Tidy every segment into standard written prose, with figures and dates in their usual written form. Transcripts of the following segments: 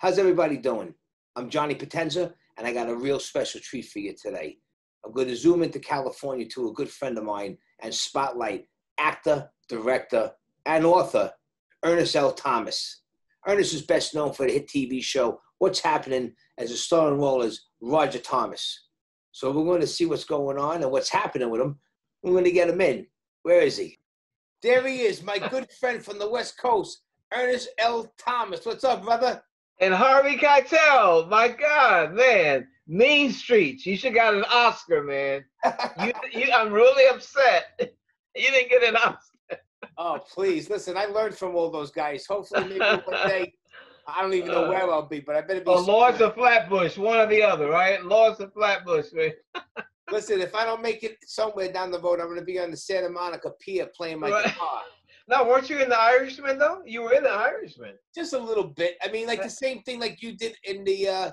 How's everybody doing? I'm Johnny Potenza, and I got a real special treat for you today. I'm going to zoom into California to a good friend of mine and spotlight actor, director, and author, Ernest L Thomas. Ernest is best known for the hit TV show, What's Happening, as a starring role as Roger Thomas. So we're going to see what's going on and what's happening with him. We're going to get him in. Where is he? There he is, my good friend from the West Coast, Ernest L Thomas. What's up, brother? And Harvey Keitel, my God, man. Mean Streets. You should got an Oscar, man. I'm really upset. You didn't get an Oscar. Oh, please. Listen, I learned from all those guys. Hopefully, maybe one day, I don't even know where I'll be, but I better be. Lords of Flatbush, one or the other, right? Lords of Flatbush, man. Listen, if I don't make it somewhere down the road, I'm going to be on the Santa Monica Pier playing my guitar. No, weren't you in The Irishman, though? You were in The Irishman. Just a little bit. I mean, like the same thing like you did in the,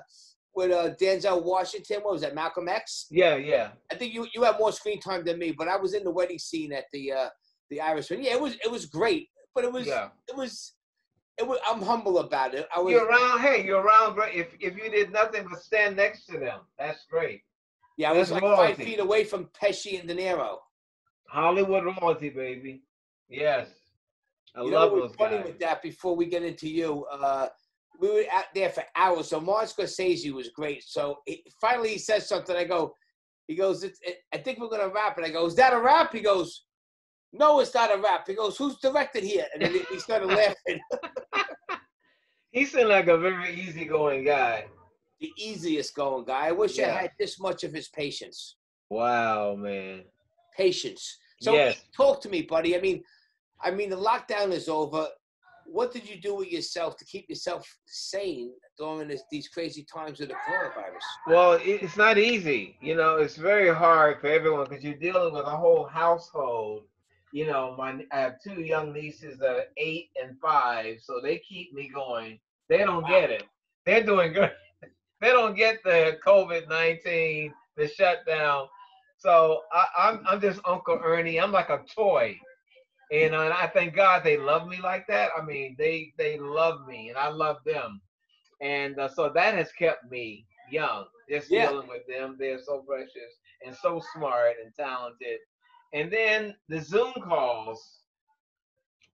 with Denzel Washington. What was that, Malcolm X? Yeah, yeah. I think you had more screen time than me, but I was in the wedding scene at the Irishman. Yeah, it was great, but it was, I'm humble about it. You're around, if you did nothing but stand next to them. That's great. Yeah, I was like royalty. 5 feet away from Pesci and De Niro. Hollywood royalty, baby. Yes. I love those guys. You know what was funny with that, before we get into you, we were out there for hours. So Martin Scorsese was great. So finally he says something. He goes, I think we're going to wrap it. I go, is that a wrap? He goes, no, it's not a wrap. He goes, who's directed here? And then he started laughing. He seemed like a very easygoing guy. The easiest going guy. I wish I had this much of his patience. Wow, man. Patience. So talk to me, buddy. I mean, the lockdown is over. What did you do with yourself to keep yourself sane during these crazy times of the coronavirus? Well, it's not easy. You know, it's very hard for everyone because you're dealing with a whole household. You know, I have 2 young nieces that are 8 and 5, so they keep me going. They don't get it. They're doing good. They don't get the COVID-19, the shutdown. So I'm just Uncle Ernie. I'm like a toy. And I thank God they love me like that. I mean, they love me and I love them. And so that has kept me young, just dealing with them. They're so precious and so smart and talented. And then the Zoom calls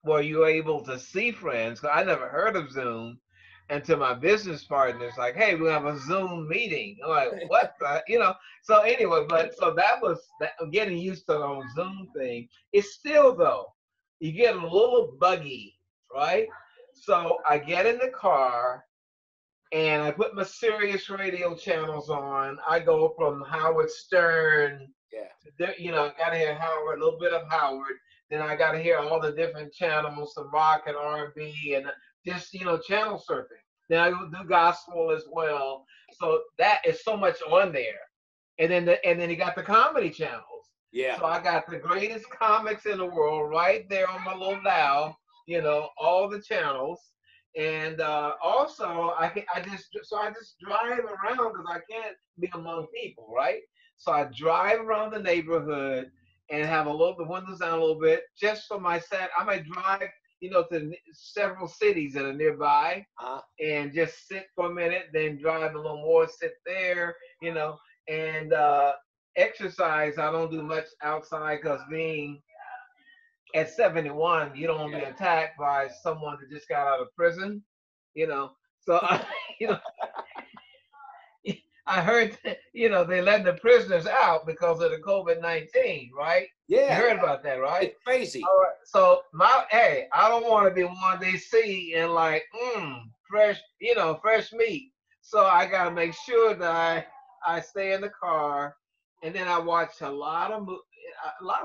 where you're able to see friends. Cause I never heard of Zoom until my business partner's like, hey, we have a Zoom meeting. I'm like, what? So anyway, so that was getting used to the Zoom thing. It's still, though, you get a little buggy, right? So I get in the car and I put my Sirius radio channels on. I go from Howard Stern, gotta hear Howard, a little bit of Howard. Then I gotta hear all the different channels, some rock and R&B, and just channel surfing. Then I do gospel as well. So that is so much on there. And then you got the comedy channels. Yeah. So I got the greatest comics in the world right there on my little dial, all the channels. And also I just drive around because I can't be among people, right? So I drive around the neighborhood and have the windows down a little bit just for my set. I might drive, to several cities that are nearby and just sit for a minute, then drive a little more, sit there, and exercise. I don't do much outside because being at 71, you don't want to be attacked by someone that just got out of prison, So, I heard, they let the prisoners out because of the COVID-19, right? Yeah. You heard about that, right? It's crazy. All right. So I don't want to be one they see and like, fresh meat. So I got to make sure that I stay in the car, and then I watch a lot of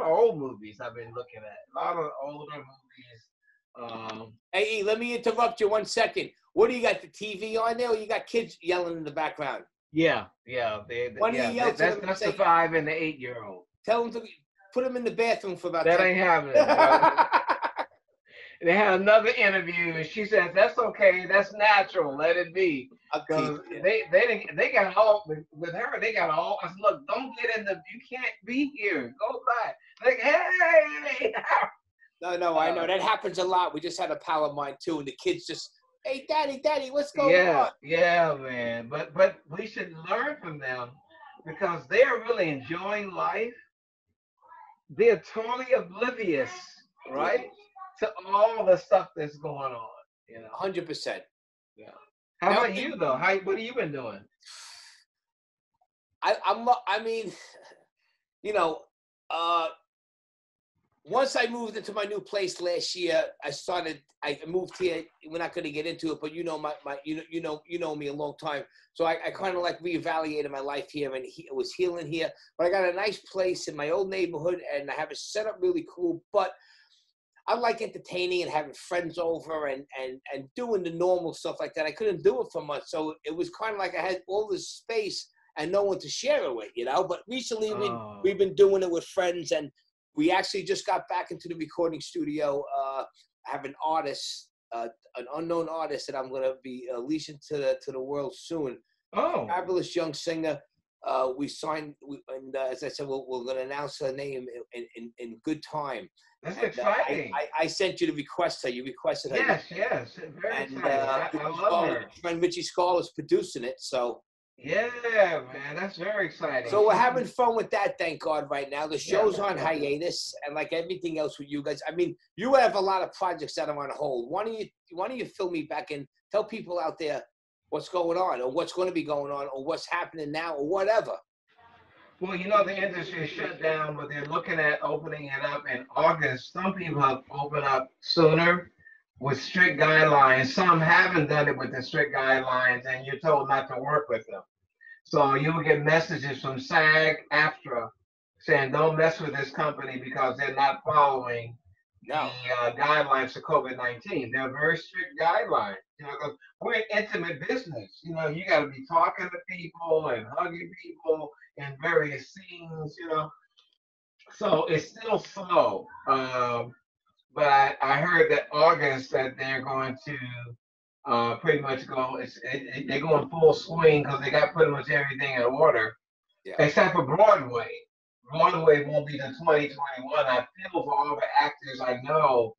old movies I've been looking at, a lot of older movies. Hey, let me interrupt you 1 second. What do you got, the TV on there, or you got kids yelling in the background? Yeah. That's the 5 and the 8-year-old. Tell them to put them in the bathroom for about. That ain't happening. They had another interview, and she said, "That's okay. That's natural. Let it be." Because they got all with her. They got all. I said, "Look, don't get in the. You can't be here. Go back." Like, hey. No, I know that happens a lot. We just had a pal of mine too, and the kids just Hey, daddy, what's going on? Yeah, man. But we should learn from them because they are really enjoying life. They're totally oblivious, Yeah, right, to all the stuff that's going on. You know. 100%. Yeah. How Now, about you though? What have you been doing? I mean, you know, uh, once I moved into my new place last year, I moved here. We're not going to get into it, but you know me a long time. So I kind of like reevaluated my life here, and it was healing here. But I got a nice place in my old neighborhood, and I have it set up really cool. But I like entertaining and having friends over and doing the normal stuff like that. I couldn't do it for much, so it was kind of like I had all this space and no one to share it with, you know. But recently we've been doing it with friends, and we actually just got back into the recording studio. I have an artist, an unknown artist that I'm going to be releasing to the world soon. Oh, Fabulous young singer. We signed, and as I said, we're going to announce her name in good time. that's And, exciting. I sent you to request her. You requested her. Yes, very And exciting. I love her. friend Richie Scarlett's producing it. So Yeah, man, that's very exciting. we're having fun with that, thank God, right now. The show's on Yeah. hiatus, and like everything else with you guys, I mean, you have a lot of projects that are on hold. Why don't you fill me back in? Tell people out there what's going on, or what's going to be going on, or what's happening now, or whatever. Well, you know, the industry is shut down, but they're looking at opening it up in August. Some people have opened up sooner with strict guidelines. Some haven't done it with the strict guidelines, and you're told not to work with them. So you will get messages from SAG-AFTRA saying, don't mess with this company because they're not following No. the guidelines for COVID-19. They're very strict guidelines. You know, 'cause we're an intimate business. You know, you got to be talking to people and hugging people in various scenes. You know, so it's still slow. But I heard that August that they're going to pretty much go. They're going full swing because they got pretty much everything in order, Yeah. except for Broadway. Broadway won't be the 2021. I feel for all the actors I know.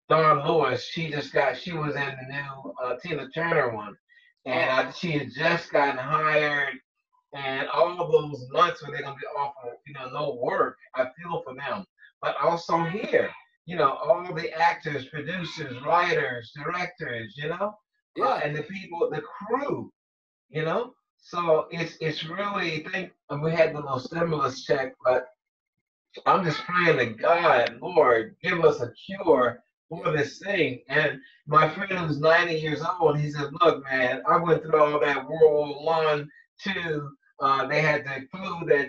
Dawn Lewis, she was in the new Tina Turner one, and she had just gotten hired, and all those months where they're gonna be off of, no work. I feel for them, but also here, all the actors, producers, writers, directors, and the people, the crew, you know. So it's really we had the little stimulus check, but I'm just praying to God, Lord, give us a cure for this thing. And my friend who's 90 years old, he said, look, man, I went through all that World War I, II. They had the flu that,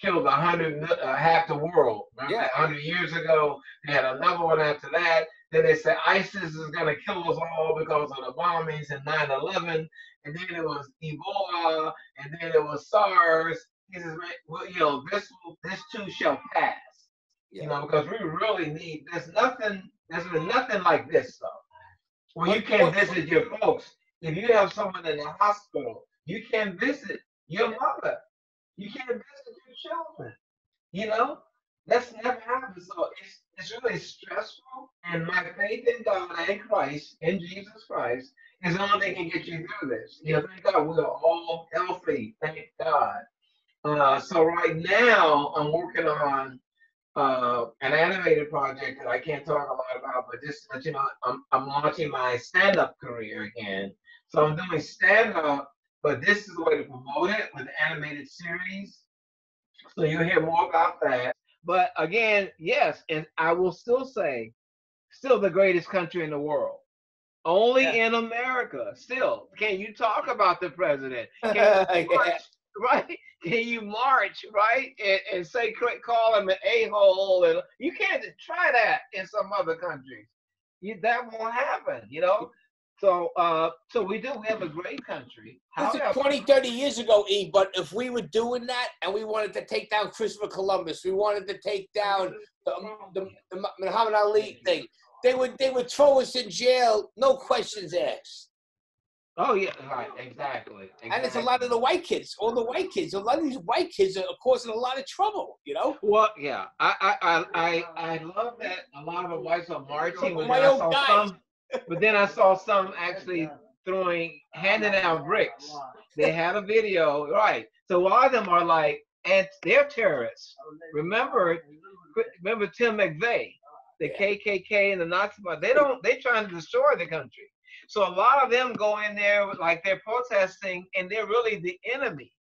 killed half the world. Remember, 100 years ago, they had another one after that. Then they said ISIS is going to kill us all because of the bombings in 9/11. And then it was Ebola, and then it was SARS. He says, well, this too shall pass. Because we really need. There's been nothing like this, though. Where you can't visit your folks. If you have someone in the hospital, you can't visit your mother. You can't visit your children. That's never happened. So it's really stressful. And my faith in God and Christ, in Jesus Christ, is the only thing that can get you through this. Thank God we're all healthy. Thank God. So right now I'm working on an animated project that I can't talk a lot about, but just to let you know, I'm launching my stand-up career again. So I'm doing stand-up, but this is the way to promote it with animated series. So you'll hear more about that. But again, yes, and I will still say, still the greatest country in the world. Only in America. Still, can you talk about the president? Can you march, right? Can you march, right? And say, call him an a-hole? And you can't try that in some other countries. That won't happen, So, we have a great country. This is 20, 30 years ago, E, but if we were doing that and we wanted to take down Christopher Columbus, we wanted to take down the Muhammad Ali thing, they would throw us in jail, no questions asked. Oh yeah, right, exactly. And it's a lot of the white kids. A lot of these white kids are causing a lot of trouble. Well, yeah, I love that a lot of the whites are marching. My own guys. But then I saw some actually handing out bricks. They had a video, right? So a lot of them are like, and they're terrorists. Remember Tim McVeigh, the KKK and the Nazi Party. They trying to destroy the country. So a lot of them go in there like they're protesting, and they're really the enemy.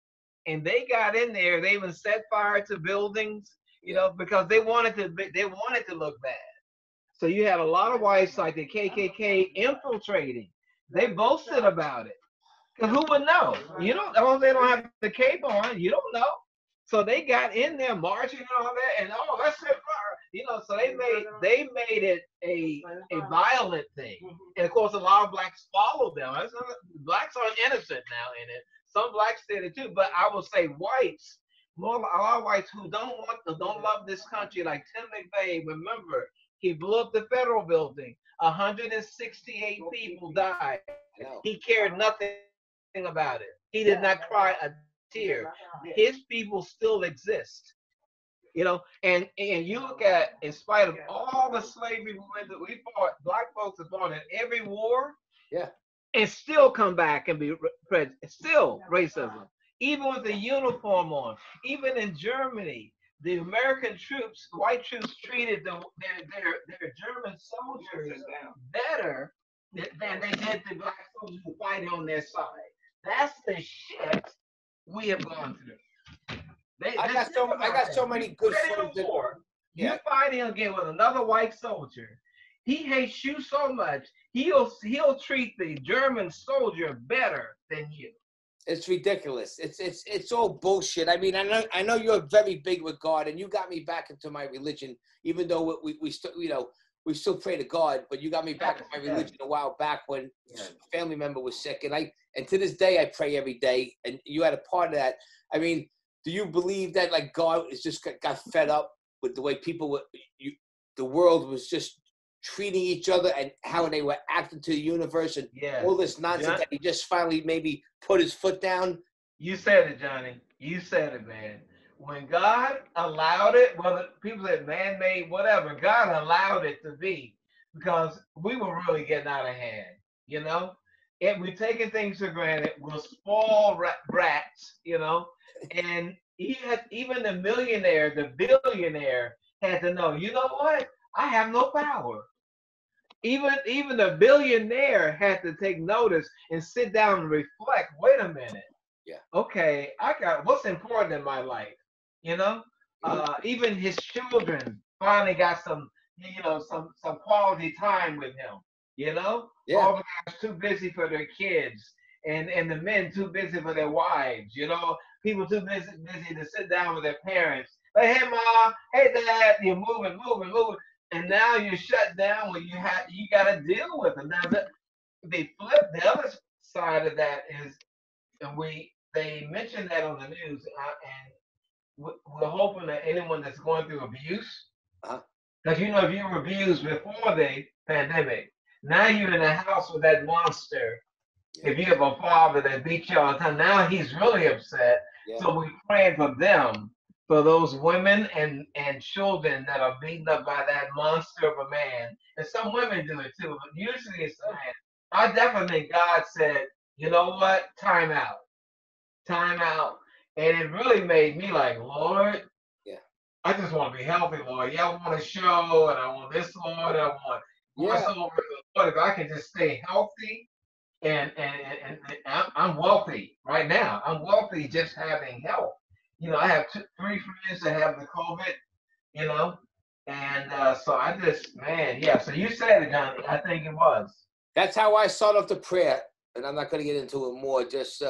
And they got in there. They even set fire to buildings, because they wanted to look bad. So you had a lot of whites like the KKK infiltrating. They boasted about it. Because who would know? You don't know. They don't have the cape on. You don't know. So they got in there marching and all that, and let's set fire. So they made it a violent thing. And of course, a lot of blacks followed them. Blacks aren't innocent now in it. Some blacks did it too, but I would say whites, a lot of whites who don't love this country, like Tim McVeigh. Remember, he blew up the federal building. 168 people died. He cared nothing about it. He did not cry a tear. His people still exist. And you look at, in spite of all the slavery we fought, black folks have fought in every war, and still come back and be still racism, even with the uniform on. Even in Germany, the American troops, white troops, treated their German soldiers better than they did the black soldiers who fight on their side. That's the shit we have gone through. I got so many good friends. You're fighting again with another white soldier. He hates you so much. He'll treat the German soldier better than you. It's ridiculous. It's all bullshit. I mean, I know you're very big with God, and you got me back into my religion, even though we still we still pray to God, but you got me back in my religion a while back when a family member was sick, and to this day I pray every day, and you had a part of that. I mean, do you believe that like God is just got fed up with the way people the world was just treating each other and how they were acting to the universe and all this nonsense that he just finally maybe put his foot down? You said it, Johnny. You said it, man. When God allowed it, whether people said man-made, whatever, God allowed it to be because we were really getting out of hand, And we're taking things for granted. We're spoiled brats, And even the millionaire, the billionaire had to know, you know what? I have no power. Even the billionaire had to take notice and sit down and reflect. Wait a minute. Yeah. Okay, I got what's important in my life. Even his children finally got some quality time with him. All the guys too busy for their kids, and the men too busy for their wives. People too busy to sit down with their parents. Like, hey mom, hey dad, you're moving. And now you're shut down when you got to deal with them. Now the other side of that is, and they mentioned that on the news, and we're hoping that anyone that's going through abuse, because if you were abused before the pandemic, now you're in a house with that monster. Yeah. If you have a father that beats you all the time, now he's really upset. Yeah. So we're praying for them. For those women and children that are beaten up by that monster of a man. And some women do it too, but usually it's a man. I definitely think God said, you know what? Time out. And it really made me like, Lord, I just want to be healthy, Lord. I want a show, and I want this, Lord. I want voiceover. Lord, if I can just stay healthy, and I'm wealthy right now. I'm wealthy just having health. I have 3 friends that have the COVID, and so I just, so you said it, Johnny. I think it was. That's how I start off the prayer, and I'm not going to get into it more. Just,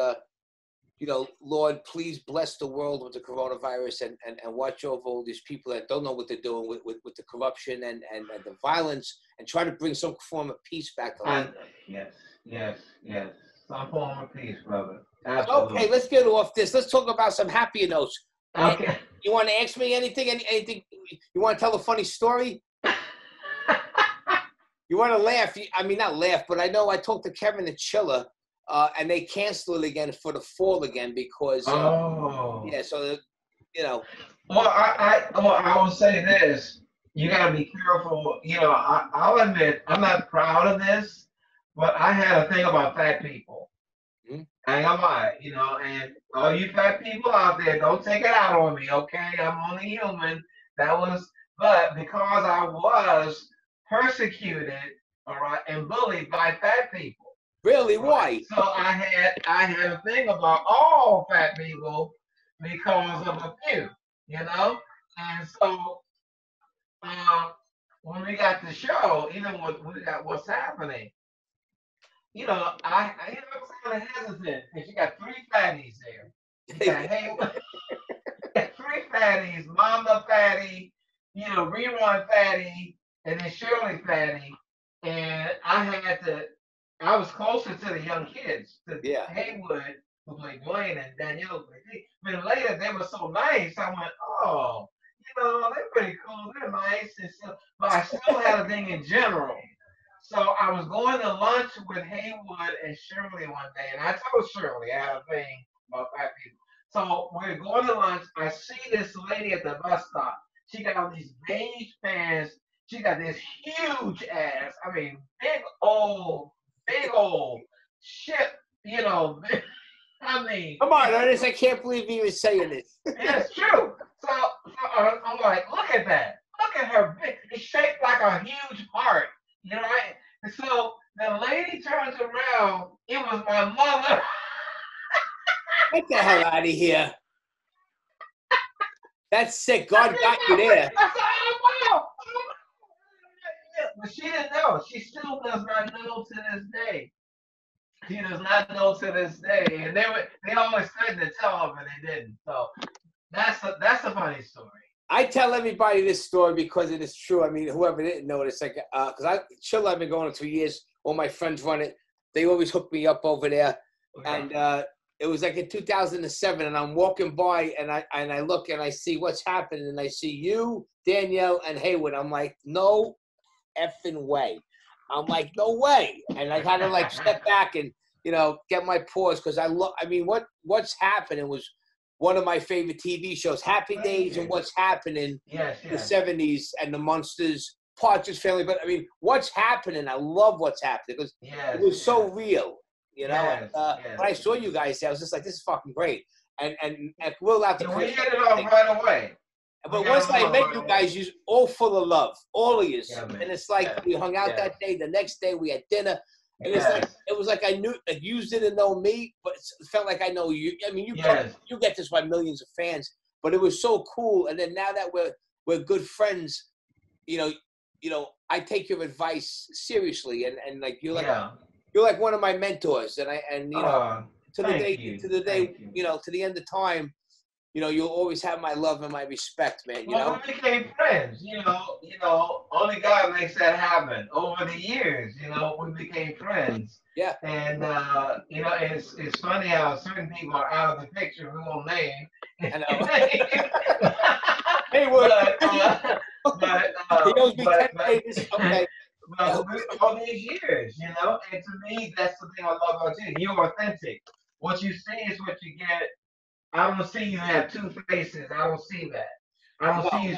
Lord, please bless the world with the coronavirus and watch over all these people that don't know what they're doing with the corruption and the violence, and try to bring some form of peace back to life. Yes. Some form of peace, brother. Absolutely. Okay, let's get off this. Let's talk about some happier notes. Okay. You want to ask me anything? Anything? You want to tell a funny story? You want to laugh? I mean, not laugh, but I know I talked to Kevin the Chiller, and they canceled it again for the fall again because. So Well, I will say this. you got to be careful. You know, I'll admit I'm not proud of this, but I had a thing about fat people. Mhm. I ain't gonna lie, you know, and all you fat people out there, don't take it out on me, okay? I'm only human. That was, but because I was persecuted, all right, and bullied by fat people, Really? right? Why? So I had a thing about all fat people because of a few, you know, and so uh, when we got the show, even when we got what's happening, you know, I was kind of hesitant because you got three fatties there. You got Haywood, three fatties, Mama Fatty, you know, Rerun Fatty, and then Shirley Fatty. And I was closer to the young kids, to Yeah. Haywood, who played Dwayne, and Danielle. But later they were so nice, I went, oh, you know, they're pretty cool, they're nice. And so, but I still had a thing in general. So I was going to lunch with Haywood and Shirley one day, and I told Shirley I had a thing about fat people. So we're going to lunch. I see this lady at the bus stop. She got all these beige pants. She got this huge ass. I mean, big old shit. You know, I mean, Come on, Ernest. I can't believe you were saying this. it's true. I'm like, look at that. Look at her. It's shaped like a huge heart. You know, right? And so the lady turns around. It was my mother. Get the hell out of here. That's sick. God got you there. I said, oh, wow. But she didn't know. She still does not know to this day. She does not know to this day. And they always threatened to tell her, but they didn't. So that's a funny story. I tell everybody this story because it is true. I mean, whoever didn't know it, it's like, because Chill, I've been going for 2 years. All my friends run it. They always hook me up over there. Okay. And it was like in 2007, and I'm walking by, and I look, and I see what's happening, and I see you, Danielle, and Haywood. I'm like, no effing way. I'm like, no way. And I kind of like step back and, you know, get my pause because I mean, what's happening was one of my favorite TV shows, Happy Days and What's Happening Yes. the 70s and the Munsters, Partridge Family. But I mean, what's happening? I love what's happening because it was so real, you know. Yes, and, when I saw you guys there, I was just like, this is fucking great. And we're allowed to. And we hit it off right away. But once I met you guys, you're all full of love, all of you. Yeah, and it's like we hung out that day. The next day we had dinner. And it's like it was like I knew like you didn't know me, but it felt like I know you. I mean, you get this by millions of fans, but it was so cool. And then now that we're good friends, you know, I take your advice seriously, and like you're like one of my mentors, and you know to the day you know to the end of time. You know, you'll always have my love and my respect, man. You know, we became friends. You know, only God makes that happen. Over the years, you know, we became friends. Yeah. And you know, it's funny how certain people are out of the picture. We won't name. I know. Hey, he owes me 10 pages. Okay. But all these years, you know, and to me, that's the thing I love about you. You're authentic. What you see is what you get. I don't see you have two faces. I don't see that. I don't see you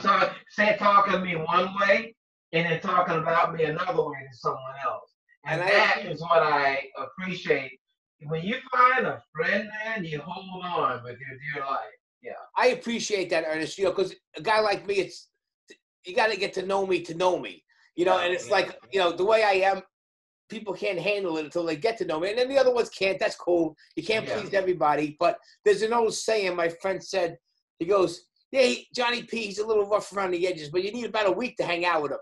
talking to me one way and then talking about me another way to someone else. And that is what I appreciate. When you find a friend, man, you hold on with your dear life. Yeah. I appreciate that, Ernest. You know, because a guy like me, it's you got to get to know me. You know, and it's like, you know, the way I am, people can't handle it until they get to know me. And then the other ones can't. That's cool. You can't please everybody. But there's an old saying my friend said, he goes, yeah, Johnny P, he's a little rough around the edges, but you need about a week to hang out with him.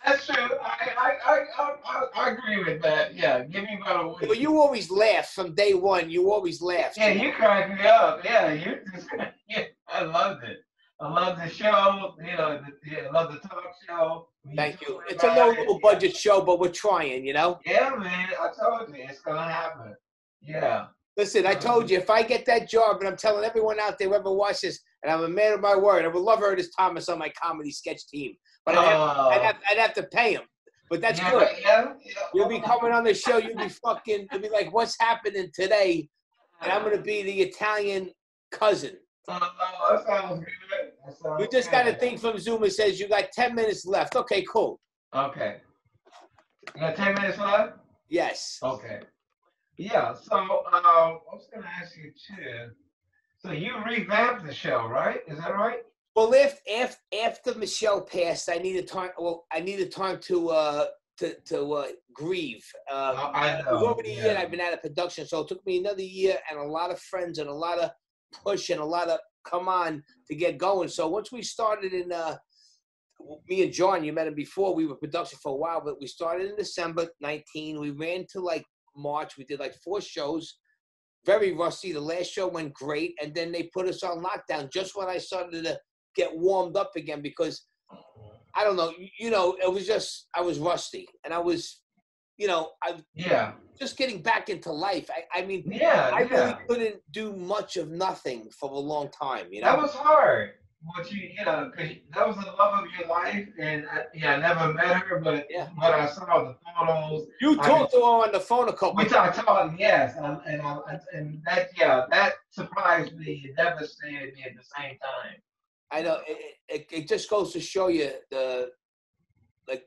That's true. I agree with that. Yeah, give me about a week. But you always laugh from day one. You always laugh. Yeah, you crack me up. Yeah, I loved it. I love the show. You know, I love the talk show. Thank you. It's a low budget show, but we're trying, you know? Yeah, man. I told you. It's going to happen. Yeah. Listen, I told you, if I get that job, and I'm telling everyone out there, whoever watches, and I'm a man of my word, I would love Ernest Thomas on my comedy sketch team. But I'd have to pay him. But that's good. Yeah. You'll be coming on the show. You'll be like, what's happening today? And I'm going to be the Italian cousin. That sounds good. That We sounds just got a good. thing from Zoom that says you got 10 minutes left. Okay, cool. Okay. You got 10 minutes left? Yes. Okay. Yeah, so I was going to ask you too. So you revamped the show, right? Is that right? Well, if after Michelle passed, I needed time. Well, I needed time to grieve. I It was know. already a year and Yeah. I've been out of production, so it took me another year and a lot of friends and a lot of push and a lot of come on to get going. So once we started in me and John, you met him before. We were production for a while, but we started in December 19. We ran to like March. We did like 4 shows. Very rusty. The last show went great, and then they put us on lockdown just when I started to get warmed up again because I don't know, it was just I was rusty, and I was, I Yeah. just getting back into life. I mean, Yeah. I really Yeah. couldn't do much of nothing for a long time. That was hard. But because that was the love of your life, and I never met her, but Yeah. what I saw the photos, You talked to her on the phone a couple we of times. talked, yes, and that surprised me, and devastated me at the same time. I know it just goes to show you like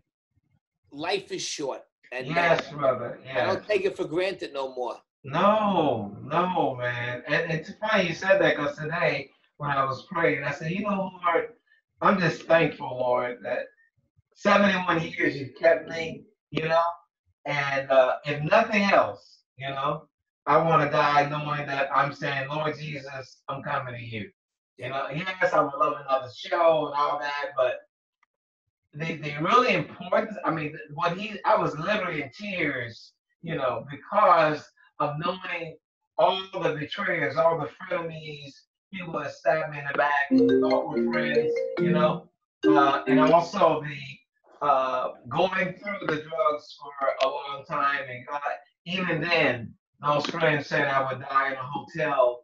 life is short, and Yes, brother. I Yes. don't take it for granted no more. No, no, man. And it's funny you said that because today when I was praying, I said, Lord, I'm just thankful, Lord, that 71 years you've kept me, and if nothing else, I want to die knowing that I'm saying, Lord Jesus, I'm coming to you. Yes, I would love another show and all that, but the really important, I mean, I was literally in tears, because of knowing all the betrayers, all the frenemies, people that stabbed me in the back and thought were friends, and also the going through the drugs for a long time, and God, even then, those friends said I would die in a hotel.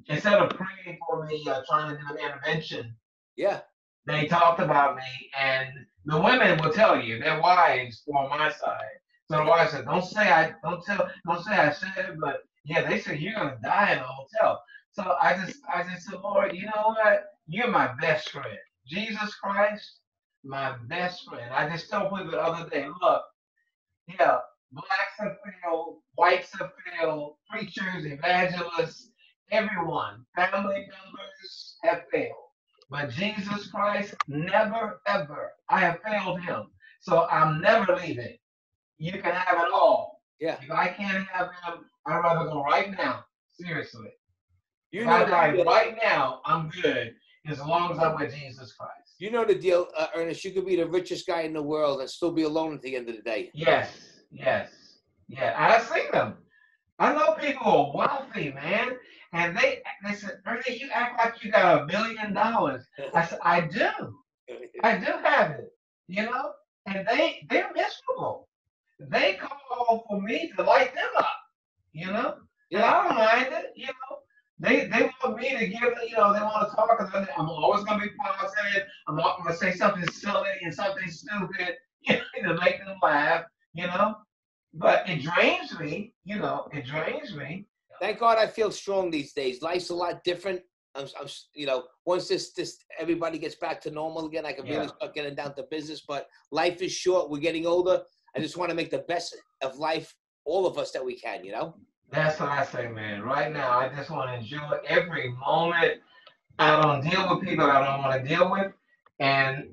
Instead of praying for me, trying to do an intervention, Yeah. they talked about me, and the women will tell you their wives were on my side. So the wife said, don't say I said it, but yeah, they said you're gonna die in a hotel." So I just said, Lord, you know what? You're my best friend, Jesus Christ, my best friend. I just told people the other day, look, yeah, blacks have failed, whites have failed, preachers, evangelists, everyone, family members have failed. But Jesus Christ, never, ever. I have failed him. So I'm never leaving. You can have it all. Yeah. If I can't have him, I'd rather go right now. Seriously. You If know I the die deal. right now, I'm good as long as I'm with Jesus Christ. You know the deal, Ernest. You could be the richest guy in the world and still be alone at the end of the day. Yes, yes, yeah. I've seen them. I know people who are wealthy, man, and they said, Ernie, you act like you got $1 billion. I said, I do. I do have it, and they're miserable. They call for me to light them up, and Yeah. I don't mind it. They want me to give, they want to talk, because I'm always going to be positive. I'm going to say something silly and something stupid, to make them laugh, but it drains me, it drains me. Thank God I feel strong these days. Life's a lot different. Once this everybody gets back to normal again, I can really start getting down to business. But life is short. We're getting older. I just want to make the best of life, all of us, that we can. That's what I say, man. Right now, I just want to enjoy every moment. I don't deal with people I don't want to deal with, and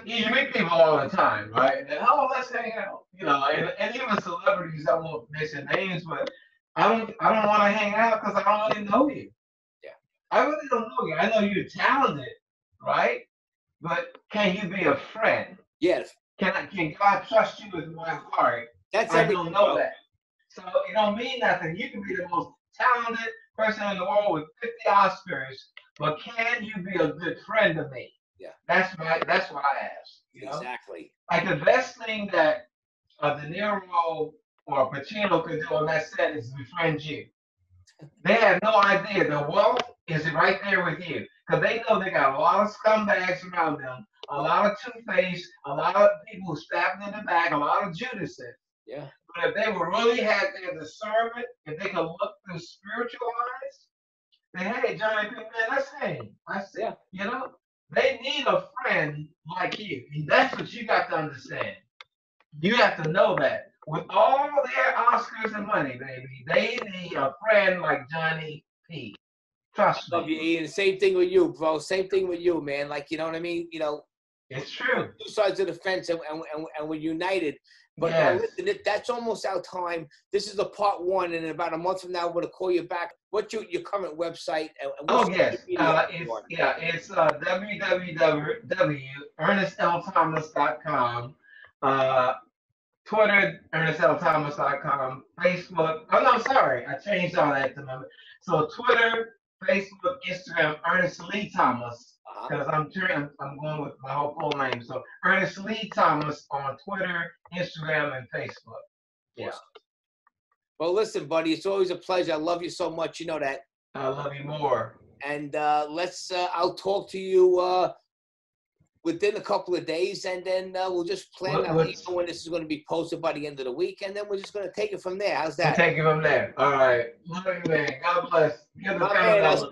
you meet people all the time, right? And let's hang out, and even celebrities. I won't mention names, but I don't want to hang out because I don't really know you. Yeah. I really don't know you. I know you're talented, right? But can you be a friend? Yes. Can God trust you with my heart? That's I everything. don't know that. So it don't mean nothing. You can be the most talented person in the world with 50 Oscars, but can you be a good friend to me? Yeah. That's what I ask. Exactly. Like the best thing that a De Niro or Pacino could do on that set is befriend you. They have no idea the wealth is right there with you, because they know they got a lot of scumbags around them, a lot of two-faced, a lot of people who stabbed in the back, a lot of Judases. Yeah. But if they would really have their discernment, if they could look through spiritual eyes, Say, hey, Johnny, man, let's hang. Yeah. You know, they need a friend like you. And that's what you got to understand. You have to know that. With all their Oscars and money, baby, they need a friend like Johnny P. Trust Love me. you, Ian. Same thing with you, bro. Same thing with you, man. Like, you know what I mean? You know, It's true. two sides of the fence, and we're united. But Yes. listen, that's almost our time. This is the part one, and in about a month from now, we're going to call you back. What's your current website? And Oh, what's yes. media It's www.ernestlthomas.com. Twitter, ErnestLThomas.com. Facebook. Oh, no, sorry. I changed all that to my. So Twitter, Facebook, Instagram, Ernest Lee Thomas. Because I'm going with my whole full name. So Ernest Lee Thomas on Twitter, Instagram, and Facebook. Yeah. Well, listen, buddy, it's always a pleasure. I love you so much. You know that. I love you more. And I'll talk to you within a couple of days, and then we'll just plan out when this is going to be posted by the end of the week, and then we're just going to take it from there. How's that? We'll take it from there. All right. Love you, man. God bless.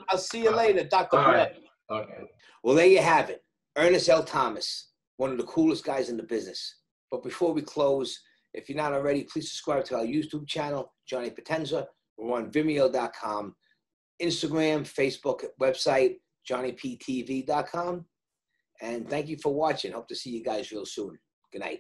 I'll see you later, Dr. All Blood. Right. Okay. Well, there you have it. Ernest L. Thomas, one of the coolest guys in the business. But before we close, if you're not already, please subscribe to our YouTube channel, Johnny Potenza. We're on Vimeo.com, Instagram, Facebook, website, JohnnyPTV.com. And thank you for watching. Hope to see you guys real soon. Good night.